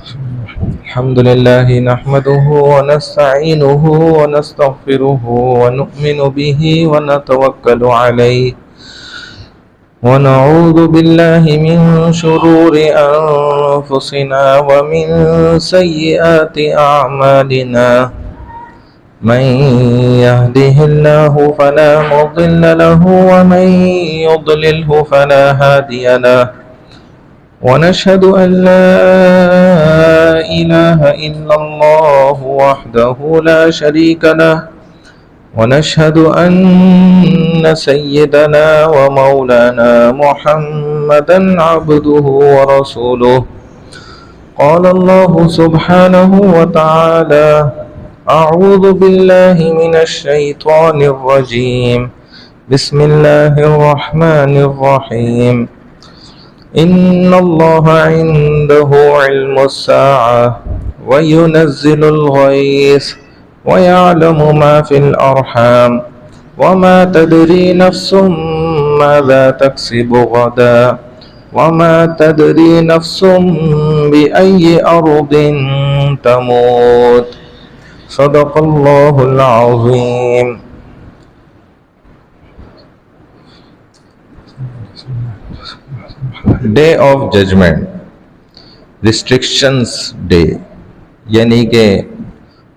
الحمد لله نحمده ونستعينه ونستغفره ونؤمن به ونتوكل عليه ونعوذ بالله من شرور أنفسنا ومن سيئات أعمالنا من يهده الله فلا مضل له ومن يضلله فلا هادي له ونشهد أن لا إله إلا الله وحده لا شريك له ونشهد أن سيدنا ومولانا محمدا عبده ورسوله قال الله سبحانه وتعالى أعوذ بالله من الشيطان الرجيم بسم الله الرحمن الرحيم إن الله عنده علم الساعة وينزل الغيث ويعلم ما في الأرحام وما تدري نفس ماذا تكسب غدا وما تدري نفس بأي أرض تموت صدق الله العظيم. Day of judgment, restrictions day, یعنی کہ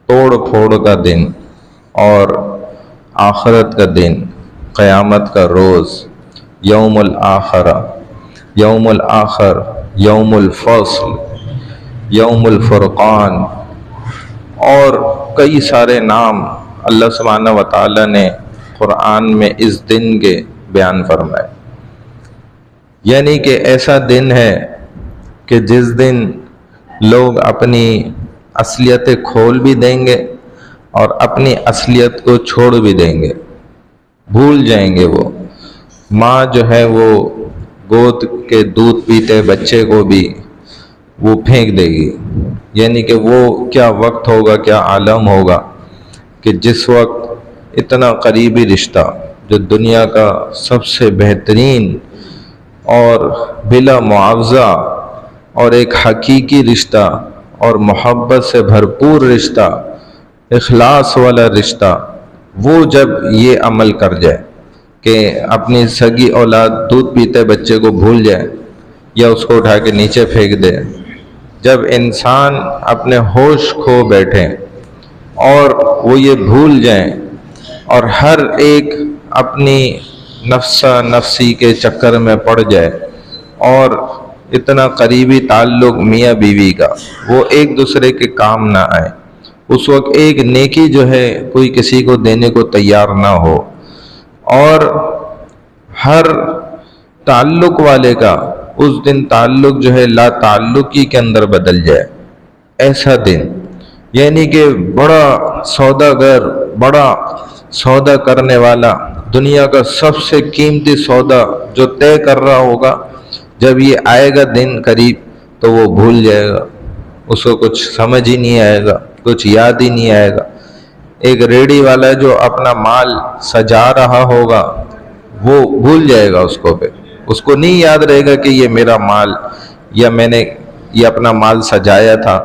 توڑ پھوڑ کا دن اور آخرت کا دن، قیامت کا روز، یوم الآخرہ، یوم الآخر، یوم الفصل، یوم الفرقان، اور کئی سارے نام اللہ سبحانہ و تعالیٰ نے قرآن میں اس دن کے بیان فرمائے. یعنی کہ ایسا دن ہے کہ جس دن لوگ اپنی اصلیتیں کھول بھی دیں گے اور اپنی اصلیت کو چھوڑ بھی دیں گے، بھول جائیں گے. وہ ماں جو ہے وہ گود کے دودھ پیتے بچے کو بھی وہ پھینک دے گی. یعنی کہ وہ کیا وقت ہوگا، کیا عالم ہوگا کہ جس وقت اتنا قریبی رشتہ جو دنیا کا سب سے بہترین اور بلا معاوضہ اور ایک حقیقی رشتہ اور محبت سے بھرپور رشتہ، اخلاص والا رشتہ، وہ جب یہ عمل کر جائے کہ اپنی سگی اولاد دودھ پیتے بچے کو بھول جائے یا اس کو اٹھا کے نیچے پھینک دے، جب انسان اپنے ہوش کھو بیٹھے اور وہ یہ بھول جائیں اور ہر ایک اپنی نفسا نفسی کے چکر میں پڑ جائے اور اتنا قریبی تعلق میاں بیوی کا وہ ایک دوسرے کے کام نہ آئے، اس وقت ایک نیکی جو ہے کوئی کسی کو دینے کو تیار نہ ہو، اور ہر تعلق والے کا اس دن تعلق جو ہے لا تعلقی کے اندر بدل جائے، ایسا دن. یعنی کہ بڑا سوداگر، بڑا سودا کرنے والا، دنیا کا سب سے قیمتی سودا جو طے کر رہا ہوگا، جب یہ آئے گا دن قریب تو وہ بھول جائے گا، اس کو کچھ سمجھ ہی نہیں آئے گا، کچھ یاد ہی نہیں آئے گا. ایک ریڑھی والا جو اپنا مال سجا رہا ہوگا وہ بھول جائے گا، اس کو نہیں یاد رہے گا کہ یہ میرا مال یا میں نے یہ اپنا مال سجایا تھا.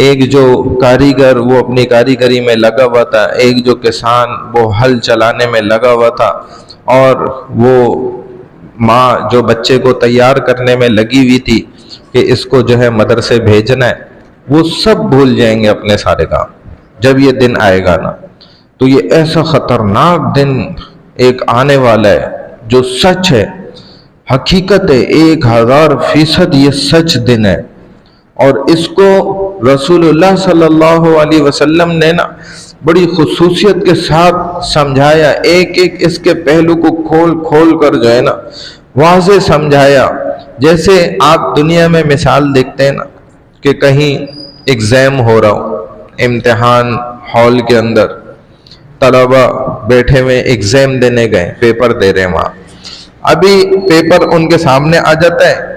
ایک جو کاریگر وہ اپنی کاریگری میں لگا ہوا تھا، ایک جو کسان وہ ہل چلانے میں لگا ہوا تھا، اور وہ ماں جو بچے کو تیار کرنے میں لگی ہوئی تھی کہ اس کو جو ہے مدرسے بھیجنا ہے، وہ سب بھول جائیں گے اپنے سارے کام. جب یہ دن آئے گا نا تو یہ ایسا خطرناک دن ایک آنے والا ہے جو سچ ہے، حقیقت ہے، 1000% یہ سچ دن ہے. اور اس کو رسول اللہ صلی اللہ علیہ وسلم نے نا بڑی خصوصیت کے ساتھ سمجھایا، ایک ایک اس کے پہلو کو کھول کھول کر جو ہے نا واضح سمجھایا. جیسے آپ دنیا میں مثال دیکھتے ہیں نا کہ کہیں ایگزام ہو رہا ہو، امتحان ہال کے اندر طلبہ بیٹھے ہوئے ایگزام دینے گئے، پیپر دے رہے ہیں وہاں. ابھی پیپر ان کے سامنے آ جاتا ہے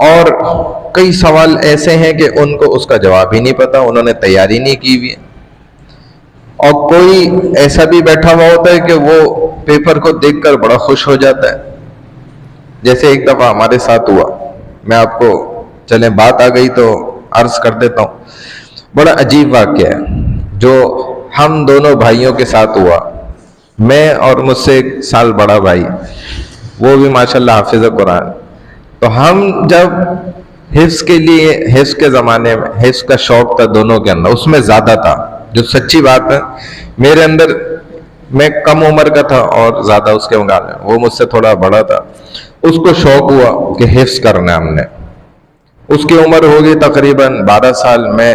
اور کئی سوال ایسے ہیں کہ ان کو اس کا جواب ہی نہیں پتا، انہوں نے تیاری نہیں کی ہوئی ہے. اور کوئی ایسا بھی بیٹھا ہوا ہوتا ہے کہ وہ پیپر کو دیکھ کر بڑا خوش ہو جاتا ہے. جیسے ایک دفعہ ہمارے ساتھ ہوا، میں آپ کو چلیں بات آ گئی تو عرض کر دیتا ہوں. بڑا عجیب واقعہ ہے جو ہم دونوں بھائیوں کے ساتھ ہوا. میں اور مجھ سے 1 سال بڑا بھائی، وہ بھی ماشاءاللہ حافظ قرآن. تو ہم جب حفظ کے لیے، حفظ کے زمانے میں حفظ کا شوق تھا دونوں کے اندر، اس میں زیادہ تھا. جو سچی بات ہے، میرے اندر، میں کم عمر کا تھا اور زیادہ اس کے مقابلے، وہ مجھ سے تھوڑا بڑا تھا. اس کو شوق ہوا کہ حفظ کرنا ہے. ہم نے، اس کی عمر ہوگی تقریباً 12 سال، میں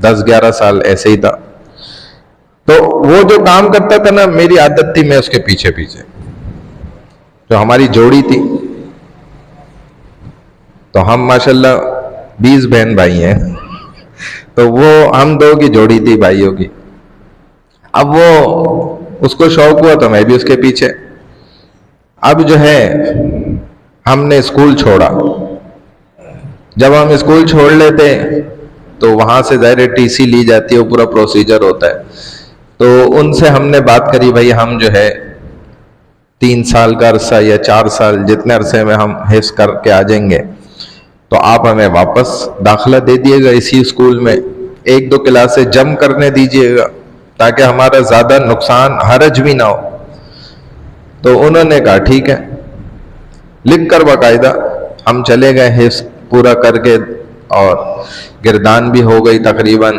10-11 سال ایسے ہی تھا. تو وہ جو کام کرتا تھا نا، میری عادت تھی میں اس کے پیچھے پیچھے. جو ہماری جوڑی تھی، تو ہم ماشاءاللہ 20 بہن بھائی ہیں، تو وہ ہم 2 کی جوڑی تھی بھائیوں کی. اب وہ، اس کو شوق ہوا تو میں بھی اس کے پیچھے. اب جو ہے ہم نے اسکول چھوڑا. جب ہم اسکول چھوڑ لیتے تو وہاں سے ظاہر ٹی سی لی جاتی ہے، وہ پورا پروسیجر ہوتا ہے. تو ان سے ہم نے بات کری، بھائی ہم جو ہے 3 سال کا عرصہ یا 4 سال، جتنے عرصے میں ہم حفظ کر کے آ جائیں گے تو آپ ہمیں واپس داخلہ دے دیے گا اسی اسکول میں. 1-2 کلاسیں جم کرنے دیجیے گا تاکہ ہمارا زیادہ نقصان حرج بھی نہ ہو. تو انہوں نے کہا ٹھیک ہے. لکھ کر باقاعدہ ہم چلے گئے حفظ پورا کر کے، اور گردان بھی ہو گئی تقریباً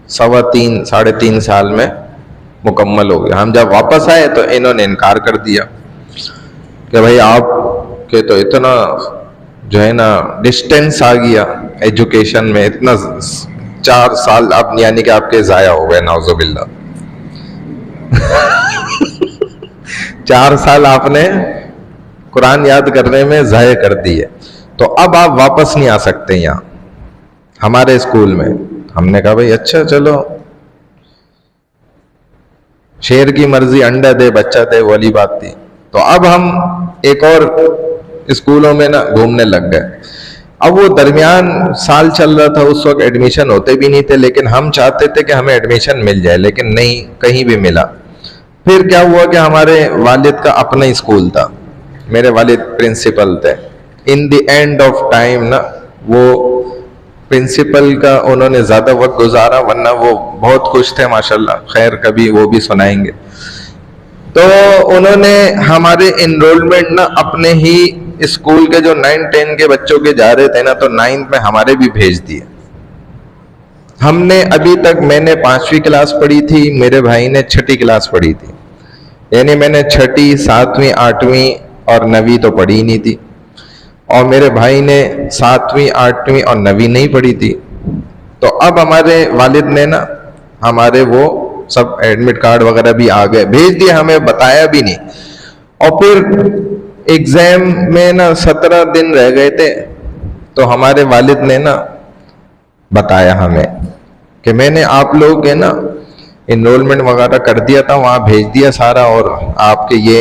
3.25 ساڑھے 3 سال میں مکمل ہو گیا. ہم جب واپس آئے تو انہوں نے انکار کر دیا کہ بھائی آپ کے تو اتنا جو ہے نا ڈسٹینس آ گیا ایجوکیشن میں، اتنا 4 سال آپ، یعنی کہ آپ کے ضائع ہو گئے، نعوذ باللہ. 4 سال آپ نے قرآن یاد کرنے میں ضائع کر دیے، تو اب آپ واپس نہیں آ سکتے یہاں ہمارے اسکول میں. ہم نے کہا بھائی اچھا چلو، شیر کی مرضی انڈا دے بچہ دے والی بات تھی. تو اب ہم ایک اور اسکولوں میں نا گھومنے لگ گئے. اب وہ درمیان سال چل رہا تھا، اس وقت ایڈمیشن ہوتے بھی نہیں تھے، لیکن ہم چاہتے تھے کہ ہمیں ایڈمیشن مل جائے، لیکن نہیں کہیں بھی ملا. پھر کیا ہوا کہ ہمارے والد کا اپنا اسکول تھا، میرے والد پرنسپل تھے. ان دی اینڈ آف ٹائم نا، وہ پرنسپل کا انہوں نے زیادہ وقت گزارا، ورنہ وہ بہت خوش تھے ماشاءاللہ. خیر کبھی وہ بھی سنائیں گے. تو انہوں نے ہمارے انرولمنٹ نا اپنے ہی اسکول کے جو 9-10 کے بچوں کے جا رہے تھے نا، تو 9th میں ہمارے بھی بھیج دیے. ہم نے ابھی تک، میں نے 5ویں کلاس پڑھی تھی، میرے بھائی نے 6ٹھی کلاس پڑھی تھی. یعنی میں نے 6ٹھی، 7ویں، 8ویں اور 9ویں تو پڑھی ہی نہیں تھی، اور میرے بھائی نے 7ویں، 8ویں اور 9ویں نہیں پڑھی تھی. تو اب ہمارے والد نے نا ہمارے وہ سب ایڈمٹ کارڈ وغیرہ بھی آ گئے، بھیج دیے، ہمیں بتایا بھی نہیں. اور پھر ایگزام میں نا 17 دن رہ گئے تھے، تو ہمارے والد نے نا بتایا ہمیں کہ میں نے آپ لوگ کے نا انرولمنٹ وغیرہ کر دیا تھا، وہاں بھیج دیا سارا، اور آپ کے یہ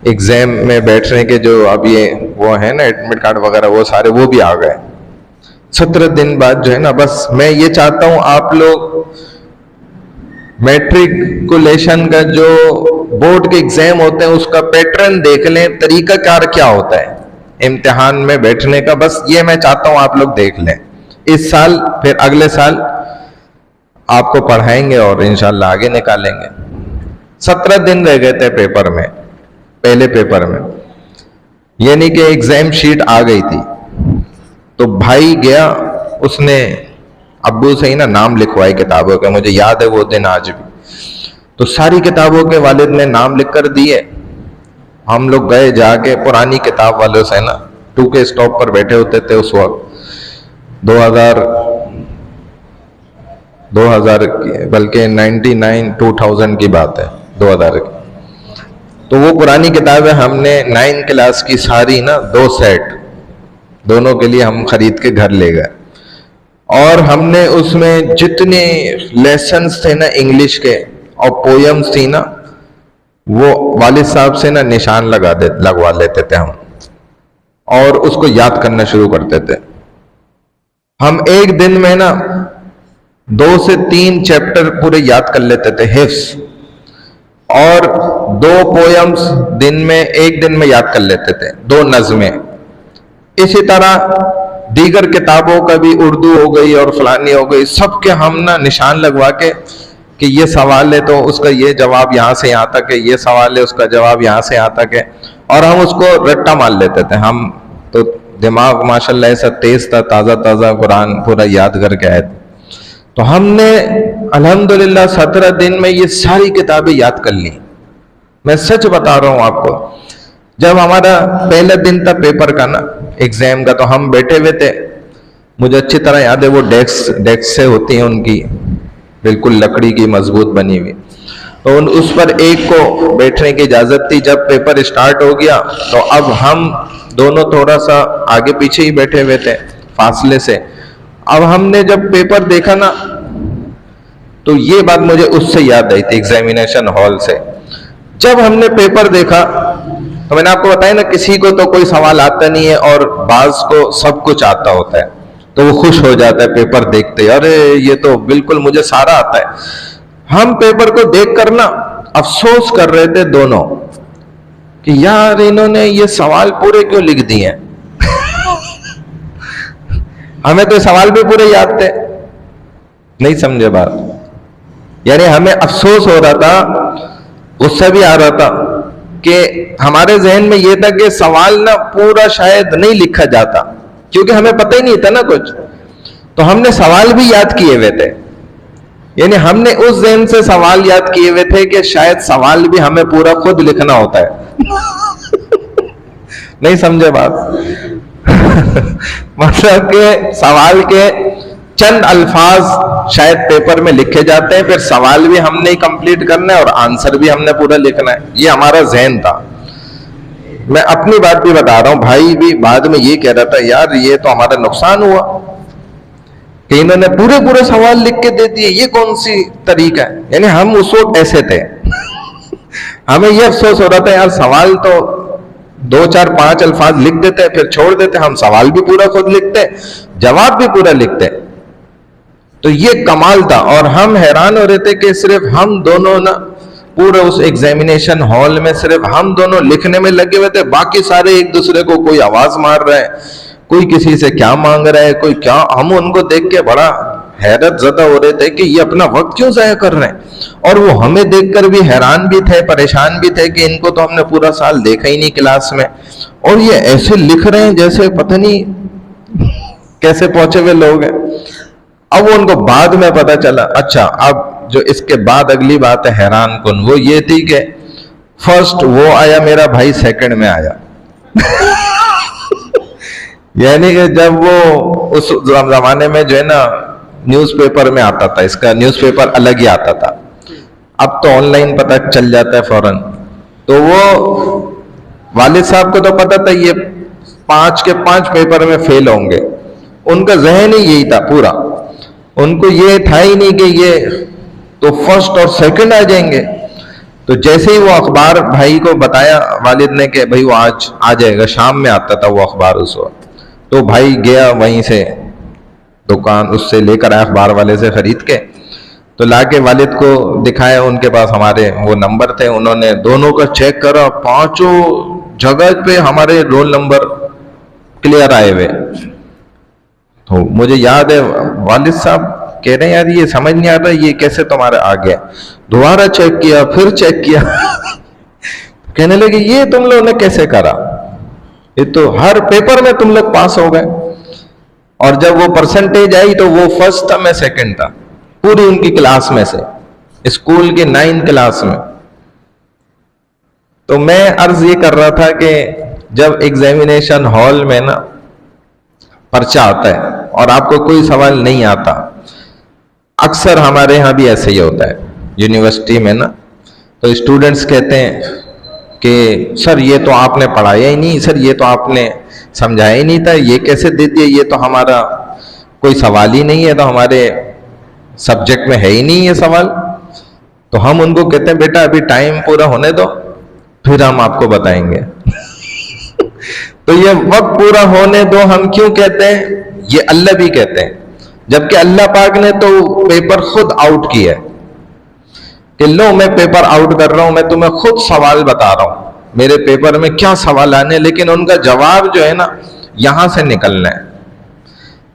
ایگزام میں بیٹھنے کے جو اب یہ وہ ہیں نا ایڈمٹ کارڈ وغیرہ، وہ سارے وہ بھی آ گئے. 17 دن بعد جو ہے نا، بس میں یہ چاہتا ہوں آپ لوگ میٹریکولیشن کا جو بورڈ کے ایگزام ہوتے ہیں اس کا پیٹرن دیکھ لیں، طریقہ کار کیا ہوتا ہے امتحان میں بیٹھنے کا. بس یہ میں چاہتا ہوں آپ لوگ دیکھ لیں. اس سال پھر اگلے سال آپ کو پڑھائیں گے اور انشاءاللہ آگے نکالیں گے. 17 دن رہ گئے تھے پیپر میں، پہلے پیپر میں، یعنی کہ ایگزام شیٹ آ گئی تھی. تو بھائی گیا، اس نے ابو سے ہی نا نام لکھوائے کتابوں کے، مجھے یاد ہے وہ دن آج بھی. تو ساری کتابوں کے والد نے نام لکھ کر دیے. ہم لوگ گئے جا کے پرانی کتاب والوں سے نا، 2 کے اسٹاپ پر بیٹھے ہوتے تھے اس وقت، 2000 بلکہ 2000 کی بات ہے، 2000 کی. تو وہ پرانی کتابیں ہم نے 9 کلاس کی ساری نا 2 سیٹ دونوں کے لیے ہم خرید کے گھر لے گئے. اور ہم نے اس میں جتنے لیسنز تھے نا انگلش کے اور پویمز تھی نا، وہ والد صاحب سے نا نشان لگوا لیتے تھے ہم، اور اس کو یاد کرنا شروع کرتے تھے. ہم ایک دن میں نا 2 سے 3 چیپٹر پورے یاد کر لیتے تھے حفظ، اور 2 پویمز ایک دن میں یاد کر لیتے تھے، 2 نظمیں. اسی طرح دیگر کتابوں کا بھی اردو ہو گئی اور فلانی ہو گئی، سب کے ہم نا نشان لگوا کے کہ یہ سوال ہے تو اس کا یہ جواب یہاں سے یہاں تک ہے، یہ سوال ہے اس کا جواب یہاں سے یہاں تک ہے، اور ہم اس کو رٹا مان لیتے تھے. ہم تو دماغ ماشاءاللہ ایسا تیز تھا، تازہ تازہ قرآن پورا یاد کر کے آئے تھے. تو ہم نے الحمدللہ 17 دن میں یہ ساری کتابیں یاد کر لی. میں سچ بتا رہا ہوں آپ کو. جب ہمارا پہلا دن تھا پیپر کا نا، ایگزام کا، تو ہم بیٹھے ہوئے تھے. مجھے اچھی طرح یاد ہے وہ ڈیسک سے ہوتی ہیں ان کی، بالکل لکڑی کی مضبوط بنی ہوئی، تو اس پر ایک کو بیٹھنے کی اجازت تھی. جب پیپر اسٹارٹ ہو گیا تو اب ہم دونوں تھوڑا سا آگے پیچھے ہی بیٹھے ہوئے تھے فاصلے سے. اب ہم نے جب پیپر دیکھا نا تو یہ بات مجھے اس سے یاد آئی تھی، ایگزامینیشن ہال سے. جب ہم نے پیپر دیکھا تو میں نے آپ کو بتایا نا، کسی کو تو کوئی سوال آتا نہیں ہے اور بعض کو سب کچھ آتا ہوتا ہے، تو وہ خوش ہو جاتا ہے پیپر دیکھتے، ارے یہ تو بالکل مجھے سارا آتا ہے. ہم پیپر کو دیکھ کر نا افسوس کر رہے تھے دونوں کہ یار انہوں نے یہ سوال پورے کیوں لکھ دیے ہیں. ہمیں تو سوال بھی پورے یاد تھے. نہیں سمجھے بات؟ یعنی ہمیں افسوس ہو رہا تھا، غصہ بھی آ رہا تھا کہ ہمارے ذہن میں یہ تھا کہ سوال نا پورا شاید نہیں لکھا جاتا، کیونکہ ہمیں پتہ ہی نہیں تھا نا کچھ. تو ہم نے سوال بھی یاد کیے ہوئے تھے، یعنی ہم نے اس ذہن سے سوال یاد کیے ہوئے تھے کہ شاید سوال بھی ہمیں پورا خود لکھنا ہوتا ہے. نہیں سمجھے بات؟ مطلب کہ سوال کے چند الفاظ شاید پیپر میں لکھے جاتے ہیں، پھر سوال بھی ہم نے کمپلیٹ کرنا ہے اور آنسر بھی ہم نے پورا لکھنا ہے. یہ ہمارا ذہن تھا. میں اپنی بات بھی بتا رہا ہوں، بھائی بھی بعد میں یہ کہہ رہا تھا یار یہ تو ہمارا نقصان ہوا کہ انہوں نے پورے سوال لکھ کے دے دیے، یہ کون سی طریقہ ہے. یعنی ہم اس وقت ایسے تھے. ہمیں یہ افسوس ہو رہا تھا یار سوال تو 2 4 5 الفاظ لکھ دیتے پھر چھوڑ دیتے، ہم سوال بھی پورا خود لکھتے، جواب بھی پورا لکھتے. تو یہ کمال تھا. اور ہم حیران ہو رہے تھے کہ صرف ہم دونوں نا پورے اس ایگزامینیشن ہال میں صرف ہم دونوں لکھنے میں لگے ہوئے تھے، باقی سارے ایک دوسرے کو کوئی آواز مار رہا ہے، کوئی کسی سے کیا مانگ رہا ہے، کوئی کیا. ہم ان کو دیکھ کے بڑا حیرت زدہ ہو رہے تھے کہ یہ اپنا وقت کیوں ضائع کر رہے ہیں. اور وہ ہمیں دیکھ کر بھی حیران بھی تھے، پریشان بھی تھے کہ ان کو تو ہم نے پورا سال دیکھا ہی نہیں کلاس میں، اور یہ ایسے لکھ رہے ہیں جیسے پتہ نہیں کیسے پہنچے ہوئے لوگ ہیں. اب وہ ان کو بعد میں پتا چلا. اچھا اب جو اس کے بعد اگلی بات ہے حیران کن، وہ یہ تھی کہ فرسٹ وہ آیا میرا بھائی، سیکنڈ میں آیا. یعنی کہ جب وہ اس زمانے میں جو ہے نا نیوز پیپر میں آتا تھا، اس کا نیوز پیپر الگ ہی آتا تھا، اب تو آن لائن پتہ چل جاتا ہے فوراً. تو وہ والد صاحب کو تو پتا تھا یہ 5 کے 5 پیپر میں فیل ہوں گے. ان کا ذہن ہی یہی تھا پورا. ان کو یہ تھا ہی نہیں کہ یہ تو فرسٹ اور سیکنڈ آ جائیں گے. تو جیسے ہی وہ اخبار بھائی کو بتایا والد نے کہ بھائی وہ آج آ جائے گا، شام میں آتا تھا وہ اخبار اس وقت، تو بھائی گیا وہیں سے دکان اس سے لے کر آیا، اخبار والے سے خرید کے، تو لا کے والد کو دکھایا. ان کے پاس ہمارے وہ نمبر تھے، انہوں نے دونوں کا چیک کرا، 5 جگہ پہ ہمارے رول نمبر کلیئر آئے ہوئے. تو مجھے یاد ہے والد صاحب کہہ رہے ہیں یار یہ سمجھ نہیں آتا یہ کیسے تمہارا آ گیا. دوبارہ چیک کیا، پھر چیک کیا. کہنے لگے یہ تم لوگوں نے کیسے کرا، یہ تو ہر پیپر میں تم لوگ پاس ہو گئے. اور جب وہ پرسنٹیج آئی تو وہ فرسٹ تھا، میں سیکنڈ تھا، پوری ان کی کلاس میں سے، اسکول کی 9 کلاس میں. تو میں عرض یہ کر رہا تھا کہ جب ایگزامینیشن ہال میں نا پرچہ آتا ہے اور آپ کو کوئی سوال نہیں آتا، اکثر ہمارے ہاں بھی ایسے ہی ہوتا ہے یونیورسٹی میں نا، تو اسٹوڈنٹس کہتے ہیں کہ سر یہ تو آپ نے پڑھایا ہی نہیں، سر یہ تو آپ نے سمجھایا ہی نہیں تھا، یہ کیسے دے دیا، یہ تو ہمارا کوئی سوال ہی نہیں ہے، تو ہمارے سبجیکٹ میں ہے ہی نہیں یہ سوال. تو ہم ان کو کہتے ہیں بیٹا ابھی ٹائم پورا ہونے دو پھر ہم آپ کو بتائیں گے. تو یہ وقت پورا ہونے دو ہم کیوں کہتے ہیں؟ یہ اللہ بھی کہتے ہیں، جبکہ اللہ پاک نے تو پیپر خود آؤٹ کیا ہے کہ لو میں پیپر آؤٹ کر رہا ہوں، میں تمہیں خود سوال بتا رہا ہوں میرے پیپر میں کیا سوال آنے، لیکن ان کا جواب جو ہے نا یہاں سے نکلنا ہے.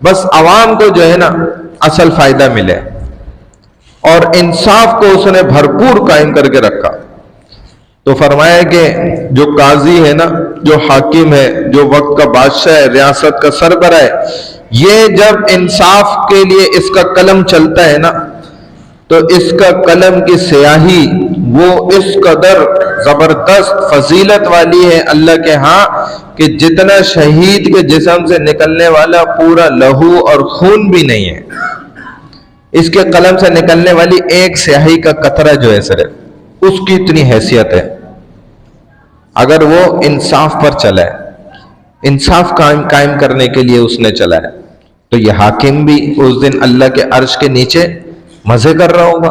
بس عوام کو جو ہے نا اصل فائدہ ملے، اور انصاف کو اس نے بھرپور قائم کر کے رکھا۔ تو فرمایا کہ جو قاضی ہے نا، جو حاکم ہے، جو وقت کا بادشاہ ہے، ریاست کا سربراہ ہے، یہ جب انصاف کے لیے اس کا قلم چلتا ہے نا، تو اس کا قلم کی سیاہی وہ اس قدر زبردست فضیلت والی ہے اللہ کے ہاں کہ جتنا شہید کے جسم سے نکلنے والا پورا لہو اور خون بھی نہیں ہے، اس کے قلم سے نکلنے والی ایک سیاہی کا قطرہ جو ہے صرف، اس کی اتنی حیثیت ہے۔ اگر وہ انصاف پر چلا ہے، انصاف قائم کرنے کے لیے اس نے چلا ہے، تو یہ حاکم بھی اس دن اللہ کے عرش کے نیچے مزے کر رہا ہوگا۔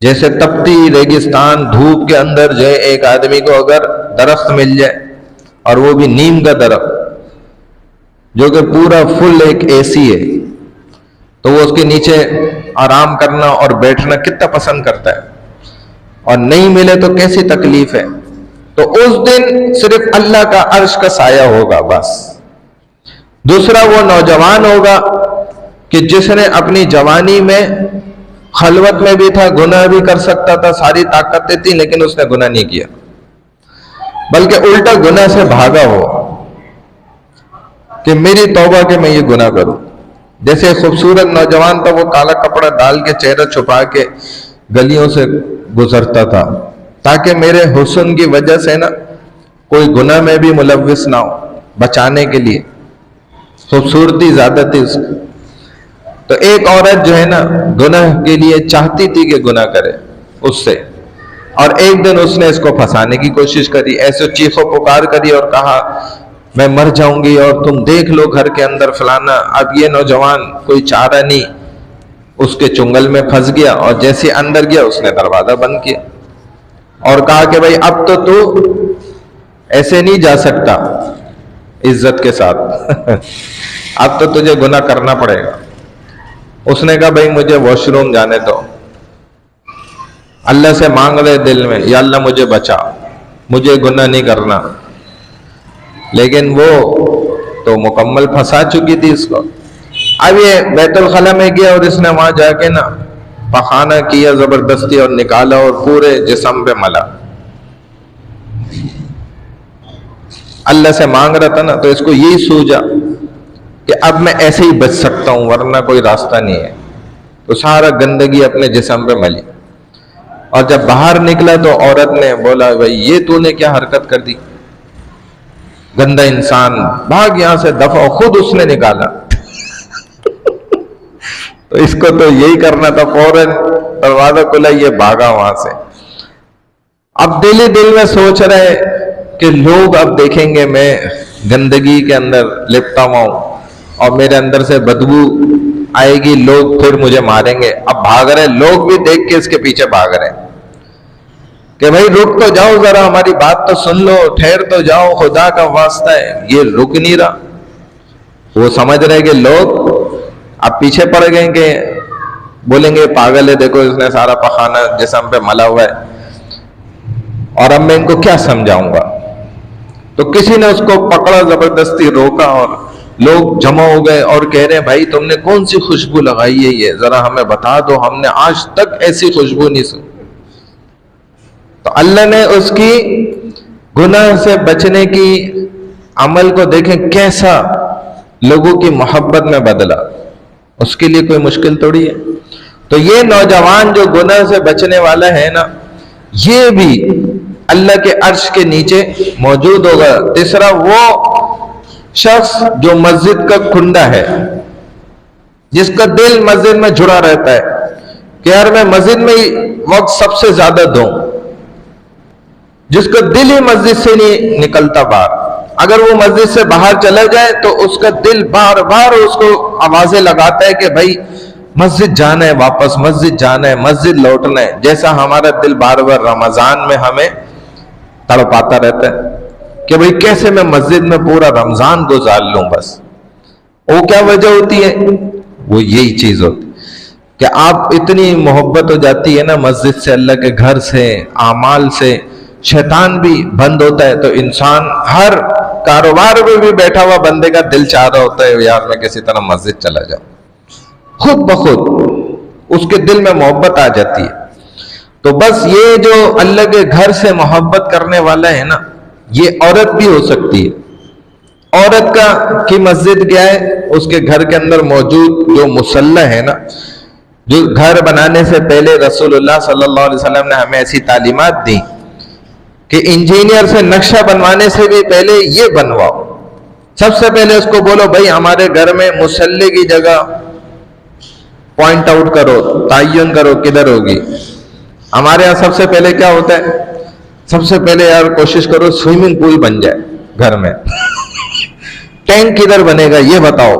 جیسے تپتی ریگستان دھوپ کے اندر جو ہے ایک آدمی کو اگر درخت مل جائے، اور وہ بھی نیم کا درخت جو کہ پورا فل ایک اے سی ہے، تو وہ اس کے نیچے آرام کرنا اور بیٹھنا کتنا پسند کرتا ہے، اور نہیں ملے تو کیسی تکلیف ہے۔ تو اس دن صرف اللہ کا عرش کا سایہ ہوگا بس۔ دوسرا وہ نوجوان ہوگا کہ جس نے اپنی جوانی میں خلوت میں بھی تھا، گناہ بھی کر سکتا تھا، ساری طاقتیں تھیں، لیکن اس نے گناہ نہیں کیا، بلکہ الٹا گناہ سے بھاگا ہو کہ میری توبہ کہ میں یہ گناہ کروں۔ جیسے خوبصورت نوجوان تھا، وہ کالا کپڑا ڈال کے چہرہ چھپا کے گلیوں سے گزرتا تھا تاکہ میرے حسن کی وجہ سے نا کوئی گناہ میں بھی ملوث نہ ہو، بچانے کے لیے خوبصورتی زیادہ تھی اس کی۔ تو ایک عورت جو ہے نا گناہ کے لیے چاہتی تھی کہ گناہ کرے اس سے، اور ایک دن اس نے اس کو پھنسانے کی کوشش کری، ایسے چیخ و پکار کری اور کہا میں مر جاؤں گی اور تم دیکھ لو گھر کے اندر فلانا۔ اب یہ نوجوان کوئی چارہ نہیں، اس کے چنگل میں پھنس گیا، اور جیسے اندر گیا اس نے دروازہ بند کیا اور کہا کہ بھائی اب تو ایسے نہیں جا سکتا عزت کے ساتھ اب تو تجھے گناہ کرنا پڑے گا۔ اس نے کہا بھائی مجھے واش روم جانے دو، اللہ سے مانگ رہے دل میں یا اللہ مجھے بچا، مجھے گناہ نہیں کرنا، لیکن وہ تو مکمل پھنسا چکی تھی اس کو۔ اب یہ بیت الخلا میں گیا اور اس نے وہاں جا کے نا پخانہ کیا زبردستی اور نکالا اور پورے جسم پہ ملا۔ اللہ سے مانگ رہا تھا نا، تو اس کو یہی سوچا کہ اب میں ایسے ہی بچ سکتا ہوں ورنہ کوئی راستہ نہیں ہے، تو سارا گندگی اپنے جسم پہ ملی، اور جب باہر نکلا تو عورت نے بولا بھائی یہ تو نے کیا حرکت کر دی، گندا انسان، بھاگ یہاں سے دفع، خود اس نے نکالا تو اس کو تو یہی کرنا تھا، فوراً دروازہ کھلا، یہ بھاگا وہاں سے۔ اب دل ہی دل میں سوچ رہے کہ لوگ اب دیکھیں گے میں گندگی کے اندر لپٹا ہوا ہوں اور میرے اندر سے بدبو آئے گی، لوگ پھر مجھے ماریں گے۔ اب بھاگ رہے، لوگ بھی دیکھ کے اس کے پیچھے بھاگ رہے کہ بھائی رک تو جاؤ ذرا، ہماری بات تو سن لو، ٹھہر تو جاؤ، خدا کا واسطہ ہے۔ یہ رک نہیں رہا، وہ سمجھ رہے کہ لوگ اب پیچھے پڑ گئے کہ بولیں گے پاگل ہے، دیکھو اس نے سارا پخانہ جسم پہ ملا ہوا ہے، اور اب میں ان کو کیا سمجھاؤں گا۔ تو کسی نے اس کو پکڑا، زبردستی روکا، اور لوگ جمع ہو گئے اور کہہ رہے ہیں بھائی تم نے کون سی خوشبو لگائی ہے یہ، ذرا ہمیں بتا دو، ہم نے آج تک ایسی خوشبو نہیں سنی۔ تو اللہ نے اس کی گناہ سے بچنے کی عمل کو دیکھیں کیسا لوگوں کی محبت میں بدلا، اس کے لیے کوئی مشکل تھوڑی ہے۔ تو یہ نوجوان جو گناہ سے بچنے والا ہے نا، یہ بھی اللہ کے عرش کے نیچے موجود ہوگا۔ تیسرا وہ شخص جو مسجد کا کنڈا ہے، جس کا دل مسجد میں جڑا رہتا ہے کہ یار میں مسجد میں ہی وقت سب سے زیادہ دوں، جس کا دل ہی مسجد سے نہیں نکلتا باہر۔ اگر وہ مسجد سے باہر چلا جائے تو اس کا دل بار بار اس کو آوازیں لگاتا ہے کہ بھائی مسجد جانا ہے، واپس مسجد جانا ہے، مسجد لوٹنا ہے۔ جیسا ہمارا دل بار بار رمضان میں ہمیں تڑپاتا رہتا ہے کہ بھئی کیسے میں مسجد میں پورا رمضان گزار لوں۔ بس وہ کیا وجہ ہوتی ہے؟ وہ یہی چیز ہوتی کہ آپ اتنی محبت ہو جاتی ہے نا مسجد سے، اللہ کے گھر سے، اعمال سے، شیطان بھی بند ہوتا ہے، تو انسان ہر کاروبار میں بھی بیٹھا ہوا بندے کا دل چاہ رہا ہوتا ہے یار میں کسی طرح مسجد چلا جاؤں، خود بخود اس کے دل میں محبت آ جاتی ہے۔ تو بس یہ جو اللہ کے گھر سے محبت کرنے والا ہے نا، یہ عورت بھی ہو سکتی ہے۔ عورت کی مسجد کیا ہے؟ اس کے گھر کے اندر موجود جو مصلی ہے نا، جو گھر بنانے سے پہلے رسول اللہ صلی اللہ علیہ وسلم نے ہمیں ایسی تعلیمات دی کہ انجینئر سے نقشہ بنوانے سے بھی پہلے یہ بنواؤ، سب سے پہلے اس کو بولو بھائی ہمارے گھر میں مصلی کی جگہ پوائنٹ آؤٹ کرو، تعین کرو کدھر ہوگی۔ ہمارے ہاں سب سے پہلے کیا ہوتا ہے؟ سب سے پہلے یار کوشش کرو سوئمنگ پول بن جائے گھر میں، ٹینک کدھر بنے گا یہ بتاؤ،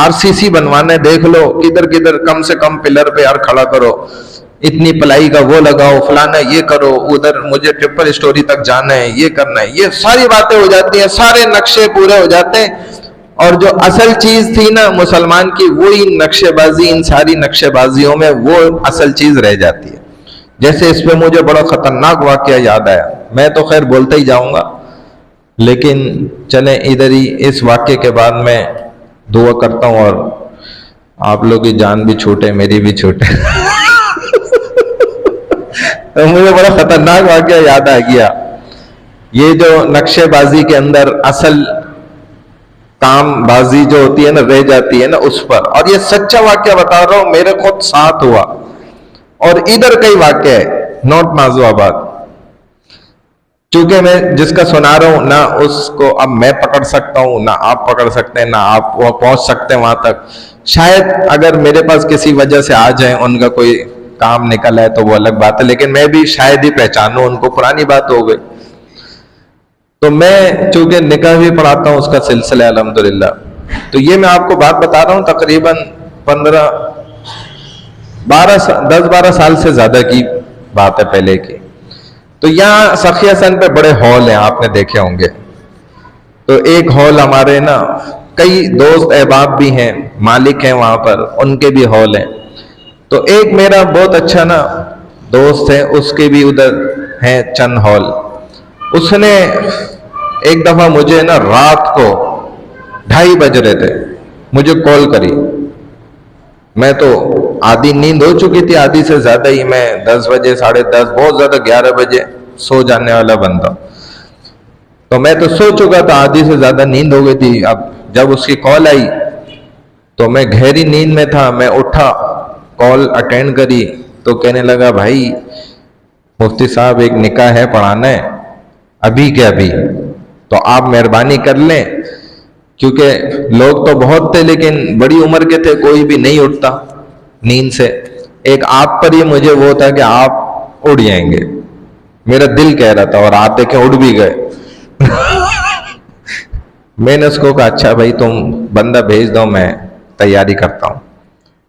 آر سی سی بنوانے دیکھ لو کدھر کدھر، کم سے کم پلر پہ یار کھڑا کرو، اتنی پلائی کا وہ لگاؤ، فلانا یہ کرو، ادھر مجھے ٹرپل اسٹوری تک جانا ہے، یہ کرنا ہے، یہ ساری باتیں ہو جاتی ہیں، سارے نقشے پورے ہو جاتے ہیں، اور جو اصل چیز تھی نا مسلمان کی، وہی نقشے بازی، ان ساری نقشے بازیوں میں وہ اصل چیز رہ جاتی ہے۔ جیسے اس پہ مجھے بڑا خطرناک واقعہ یاد آیا، میں تو خیر بولتا ہی جاؤں گا، لیکن چلیں ادھر ہی اس واقعے کے بعد میں دعا کرتا ہوں اور آپ لوگ کی جان بھی چھوٹے میری بھی چھوٹے۔ تو مجھے بڑا خطرناک واقعہ یاد آ گیا، یہ جو نقشے بازی کے اندر اصل کام بازی جو ہوتی ہے نا رہ جاتی ہے نا اس پر، اور یہ سچا واقعہ بتا رہا ہوں، میرے خود ساتھ ہوا، اور ادھر کئی واقعہ ہے، نوٹ معذو آباد۔ چونکہ میں جس کا سنا رہا ہوں نہ اس کو اب میں پکڑ سکتا ہوں، نہ آپ پکڑ سکتے ہیں، نہ آپ وہ پہنچ سکتے ہیں وہاں تک، شاید اگر میرے پاس کسی وجہ سے آ جائیں، ان کا کوئی کام نکل ہے تو وہ الگ بات ہے، لیکن میں بھی شاید ہی پہچانوں ان کو، پرانی بات ہو گئی۔ تو میں چونکہ نکاح بھی پڑھاتا ہوں اس کا سلسلہ الحمدللہ، تو یہ میں آپ کو بات بتا رہا ہوں تقریباً 10-12 سال سے زیادہ کی بات ہے پہلے کی۔ تو یہاں سخی حسن پہ بڑے ہال ہیں، آپ نے دیکھے ہوں گے۔ تو ایک ہال ہمارے نا کئی دوست احباب بھی ہیں، مالک ہیں وہاں پر، ان کے بھی ہال ہیں۔ تو ایک میرا بہت اچھا نا دوست ہے، اس کے بھی ادھر ہیں چند ہال۔ اس نے ایک دفعہ مجھے نا رات کو 2:30 بج رہے تھے مجھے کال کری، میں تو آدھی نیند ہو چکی تھی، آدھی سے زیادہ ہی، میں 10 بجے 10:30 بہت زیادہ 11 بجے سو جانے والا بندہ، تو میں تو سو چکا تھا، آدھی سے زیادہ نیند ہو گئی تھی۔ اب جب اس کی کال آئی تو میں گہری نیند میں تھا، میں اٹھا، کال اٹینڈ کری تو کہنے لگا بھائی مفتی صاحب ایک نکاح ہے پڑھانا ہے، ابھی کے ابھی، تو آپ مہربانی کر لیں، کیونکہ لوگ تو بہت تھے لیکن بڑی عمر کے تھے، کوئی بھی نہیں اٹھتا نیند سے، ایک آپ پر ہی مجھے وہ تھا کہ آپ اڑ جائیں گے، میرا دل کہہ رہا تھا، اور آپ دیکھیں اڑ بھی گئے۔ میں نے اس کو کہا اچھا بھائی تم بندہ بھیج دو، میں تیاری کرتا ہوں،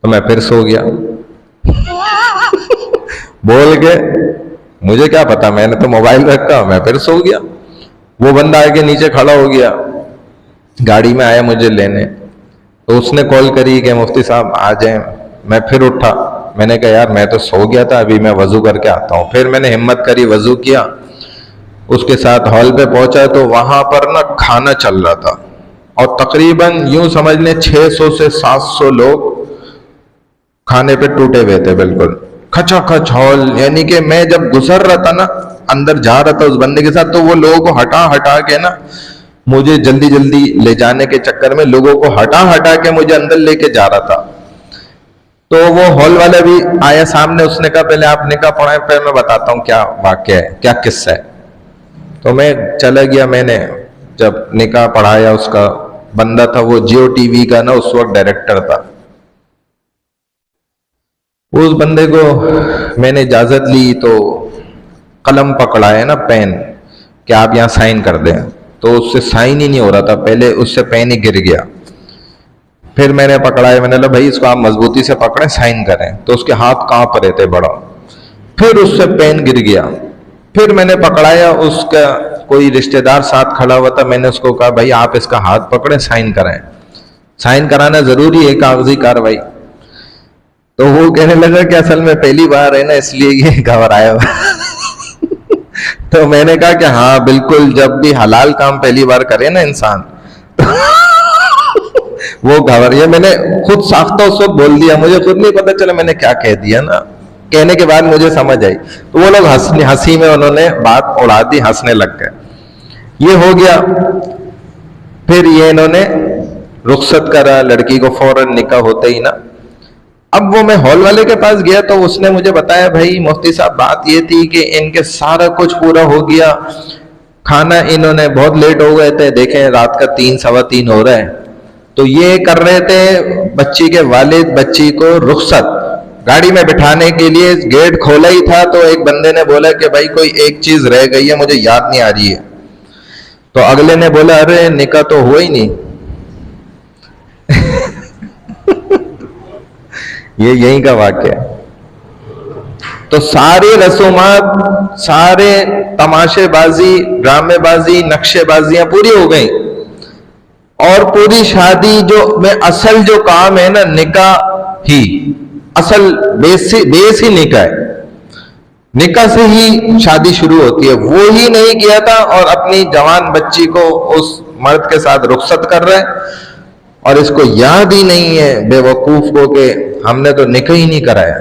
تو میں پھر سو گیا بول کے، مجھے کیا پتا، میں نے تو موبائل رکھا، میں پھر سو گیا۔ وہ بندہ آگے نیچے کھڑا ہو گیا، گاڑی میں آیا مجھے لینے، تو اس نے کال کری کہ مفتی صاحب آ جائیں، میں پھر اٹھا، میں نے کہا یار میں تو سو گیا تھا، ابھی میں وضو کر کے آتا ہوں۔ پھر میں نے ہمت کری، وضو کیا، اس کے ساتھ ہال پہ پہنچا تو وہاں پر نا کھانا چل رہا تھا، اور تقریباً یوں سمجھ لیں 600 سے 700 لوگ کھانے پہ ٹوٹے ہوئے تھے، بالکل کھچا کھچ ہال، یعنی کہ میں جب گزر رہا تھا نا اندر جا رہا تھا اس بندے کے ساتھ، تو وہ لوگوں کو ہٹا ہٹا کے نا مجھے جلدی جلدی لے جانے کے چکر میں لوگوں کو ہٹا ہٹا کے مجھے اندر لے کے جا رہا تھا۔ تو وہ ہال والا بھی آیا سامنے، اس نے کہا پہلے آپ نکاح پڑھائیں، پھر میں بتاتا ہوں کیا واقعہ ہے، کیا قصہ ہے۔ تو میں چلا گیا، میں نے جب نکاح پڑھایا، اس کا بندہ تھا وہ جیو ٹی وی کا نا اس وقت ڈائریکٹر تھا، اس بندے کو میں نے اجازت لی تو قلم پکڑا ہے نا پین کہ آپ یہاں سائن کر دیں، تو اس سے سائن ہی نہیں ہو رہا تھا، پہلے اس سے پین ہی گر گیا۔ پھر میں نے پکڑایا، میں نے کہا بھائی اس کو آپ مضبوطی سے پکڑیں سائن کریں، تو اس کے ہاتھ کانپ رہے تھے بڑا، پھر اس سے پین گر گیا۔ پھر میں نے پکڑایا، اس کا کوئی رشتہ دار ساتھ کھڑا ہوا تھا، میں نے اس کو کہا بھائی آپ اس کا ہاتھ پکڑیں سائن کریں، سائن کرانا ضروری ہے کاغذی کاروائی۔ تو وہ کہنے لگا کہ اصل میں پہلی بار ہے نا اس لیے یہ گھبرایا ہوا تو میں نے کہا کہ ہاں بالکل، جب بھی حلال کام پہلی بار کرے نا انسان وہ گھبرایا. میں نے خود ساختہ اس وقت بول دیا، مجھے خود نہیں پتا چلا میں نے کیا کہہ دیا نا. کہنے کے بعد مجھے سمجھ آئی تو وہ لوگ ہنسی میں انہوں نے بات اڑا دی، ہنسنے لگ گئے. یہ ہو گیا. پھر یہ انہوں نے رخصت کرا لڑکی کو فوراً نکاح ہوتے ہی نا. اب وہ میں ہال والے کے پاس گیا تو اس نے مجھے بتایا بھائی مفتی صاحب بات یہ تھی کہ ان کے سارا کچھ پورا ہو گیا، کھانا انہوں نے بہت لیٹ ہو گئے تھے، دیکھیں رات کا 3 سوا 3 ہو رہا ہے، تو یہ کر رہے تھے بچی کے والد بچی کو رخصت گاڑی میں بٹھانے کے لیے. گیٹ کھولا ہی تھا تو ایک بندے نے بولا کہ بھائی کوئی ایک چیز رہ گئی ہے مجھے یاد نہیں آ رہی ہے. تو اگلے نے بولا ارے نکاح تو ہوا ہی نہیں. یہ یہیں کا واقعہ ہے. تو ساری رسومات، سارے تماشے بازی، ڈرامے بازی، نقشے بازیاں پوری ہو گئیں، اور پوری شادی جو میں اصل جو کام ہے نا نکاح ہی، اصل بیس ہی نکاح ہے. نکاح سے ہی شادی شروع ہوتی ہے. وہی نہیں کیا تھا اور اپنی جوان بچی کو اس مرد کے ساتھ رخصت کر رہے ہیں، اور اس کو یاد ہی نہیں ہے بے وقوف کو کہ ہم نے تو نکاح ہی نہیں کرایا.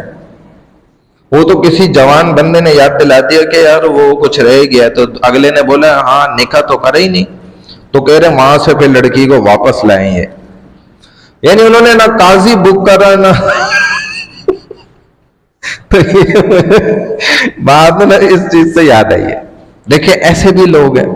وہ تو کسی جوان بندے نے یاد دلا دیا کہ یار وہ کچھ رہ گیا، تو اگلے نے بولا ہاں نکاح تو کرا ہی نہیں. تو کہہ رہے وہاں سے پھر لڑکی کو واپس لائیں گے. یعنی انہوں نے نہ قاضی بک کرا نہ تو یہ بات نا اس چیز سے یاد آئی ہے. دیکھیں ایسے بھی لوگ ہیں.